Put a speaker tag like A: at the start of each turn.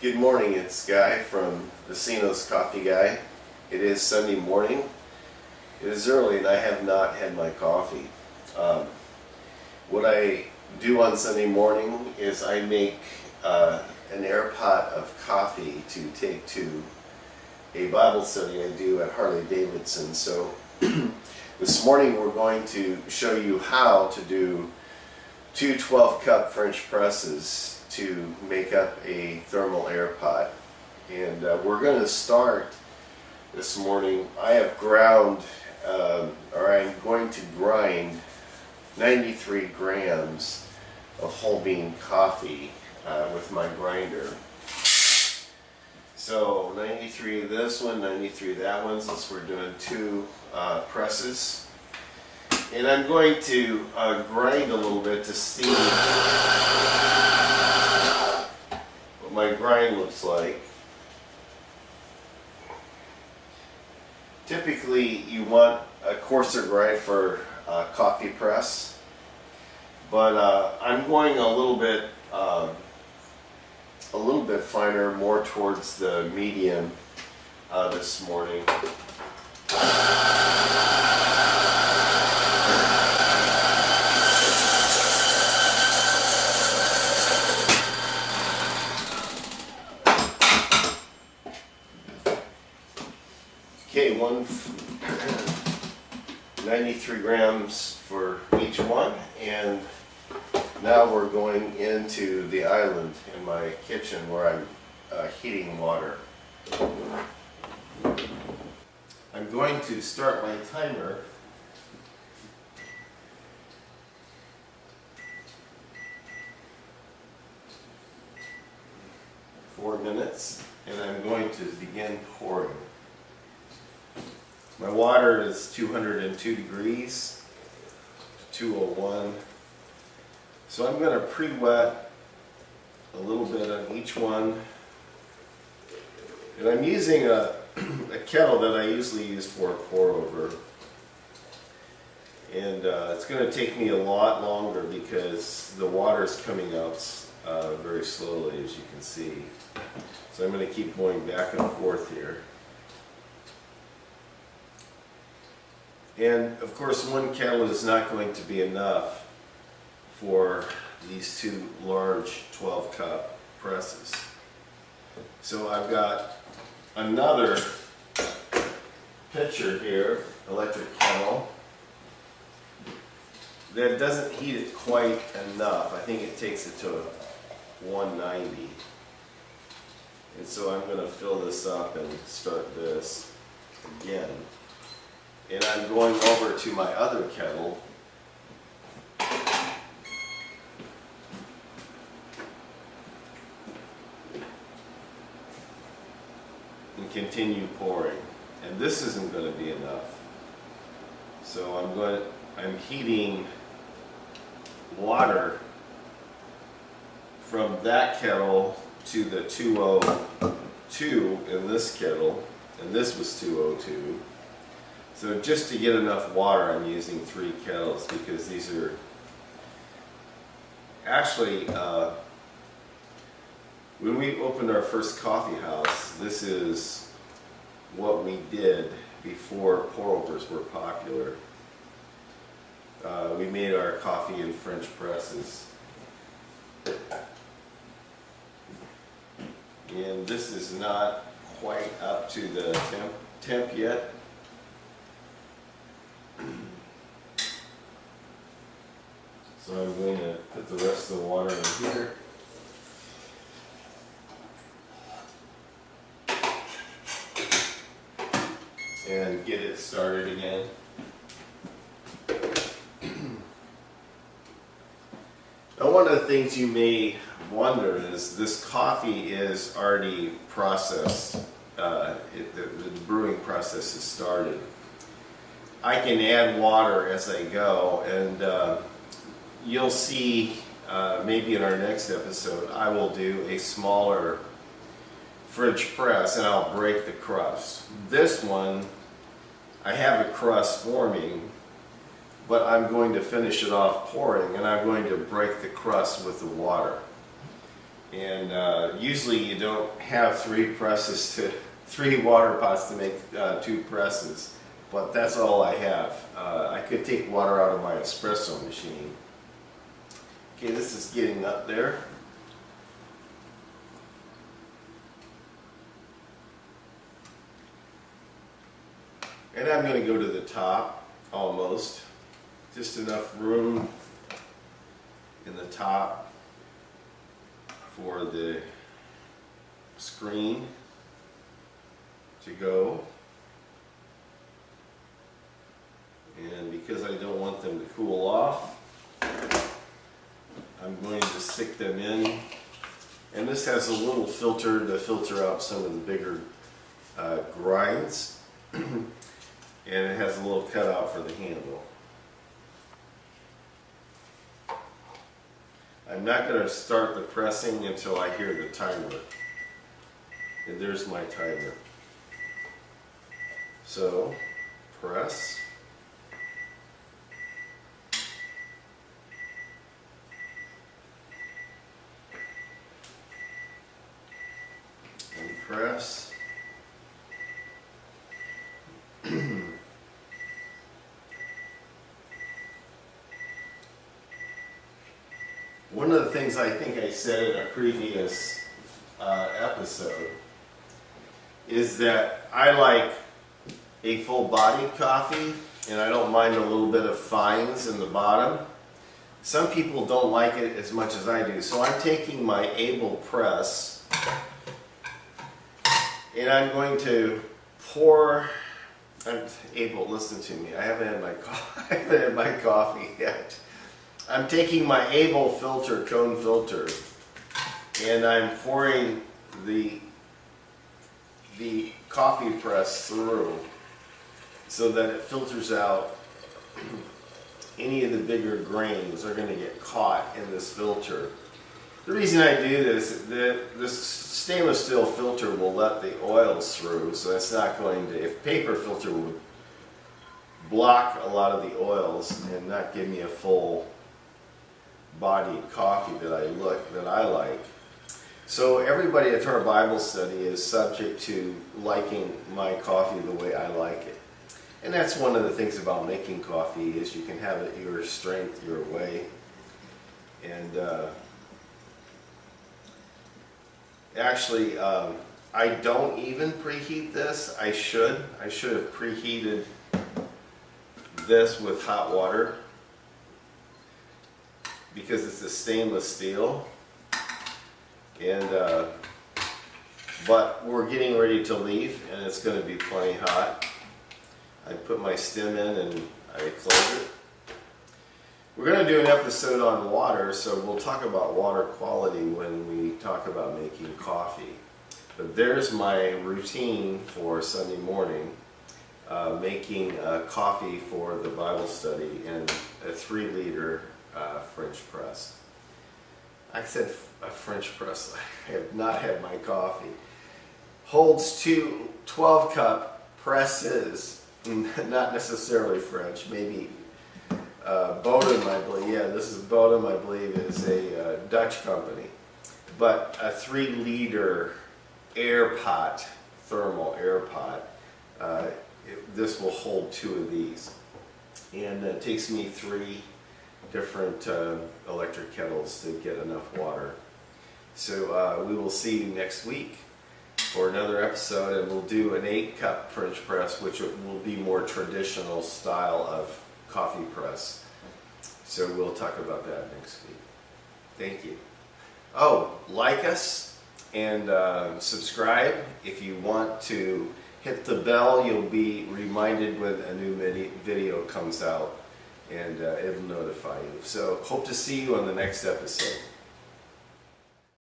A: Good morning, it's Guy from Vecino's Coffee Guy. It is Sunday morning. It is early and I have not had my coffee. What I do on Sunday morning is I make an air pot of coffee to take to a Bible study I do at Harley-Davidson. So this morning we're going to show you how to do two 12-cup French presses to make up a thermal air pot. And we're going to start this morning. I have ground, or I'm going to grind 93 grams of whole bean coffee with my grinder. So 93 of this one, 93 of that one, since we're doing two presses. And I'm going to grind a little bit to see what my grind looks like. Typically you want a coarser grind for coffee press, but I'm going a little bit finer, more towards the medium this morning. Okay, 93 grams for each one, and now we're going into the island in my kitchen where I'm heating water. I'm going to start my timer. Four minutes, and I'm going to begin pouring. My water is 202 degrees, 201. So I'm going to pre-wet a little bit on each one. And I'm using a kettle that I usually use for a pour over. And it's going to take me a lot longer because the water is coming out very slowly, as you can see. So I'm going to keep going back and forth here. And of course, one kettle is not going to be enough for these two large 12-cup presses. So I've got another pitcher here, electric kettle, that doesn't heat it quite enough. I think it takes it to 190. And so I'm going to fill this up and start this again. And I'm going over to my other kettle and continue pouring. And this isn't going to be enough. So I'm heating water from that kettle to the 202 in this kettle, and this was 202. So just to get enough water, I'm using 3 kettles, because these are actually, when we opened our first coffee house, this is what we did before pour-overs were popular. We made our coffee in French presses. And this is not quite up to the temp yet. So I'm going to put the rest of the water in here. And get it started again. Now, one of the things you may wonder is this coffee is already processed. The brewing process has started. I can add water as I go, and you'll see maybe in our next episode I will do a smaller French press and I'll break the crust. This one, I have a crust forming, but I'm going to finish it off pouring, and I'm going to break the crust with the water. And usually you don't have three water pots to make 2 presses, but that's all I have. I could take water out of my espresso machine. Okay, this is getting up there. And I'm going to go to the top, almost. Just enough room in the top for the screen to go. And because I don't want them to cool off, I'm going to stick them in. And this has a little filter to filter out some of the bigger grinds. And it has a little cutout for the handle. I'm not going to start the pressing until I hear the timer. And there's my timer. So, press. And press. One of the things I think I said in a previous episode is that I like a full-bodied coffee, and I don't mind a little bit of fines in the bottom. Some people don't like it as much as I do, so I'm taking my Able press and I'm going to pour. Able, listen to me. I haven't had my coffee yet. I'm taking my Able filter, cone filter, and I'm pouring the coffee press through so that it filters out any of the bigger grains are going to get caught in this filter. The reason I do this is that this stainless steel filter will let the oils through, so it's not going to, if paper filter would block a lot of the oils and not give me a full bodied coffee that I like. So everybody at our Bible study is subject to liking my coffee the way I like it. And that's one of the things about making coffee is you can have it your strength, your way. And actually, I don't even preheat this. I should have preheated this with hot water because it's a stainless steel. And but we're getting ready to leave, and it's going to be plenty hot. I put my stem in and I close it. We're going to do an episode on water, so we'll talk about water quality when we talk about making coffee. But there's my routine for Sunday morning, making coffee for the Bible study in a 3-liter French press. I said a French press. I have not had my coffee. Holds 2 12-cup presses, not necessarily French, maybe Bodum, I believe. Yeah, this is Bodum, I believe, is a Dutch company. But a 3-liter air pot, thermal air pot, this will hold 2 of these. And it takes me 3 different electric kettles to get enough water. So we will see you next week for another episode, and we'll do an 8-cup French press, which will be more traditional style of coffee press. So we'll talk about that next week. Thank you. Oh, like us and subscribe. If you want to hit the bell, you'll be reminded when a new video comes out, and it'll notify you. So hope to see you on the next episode.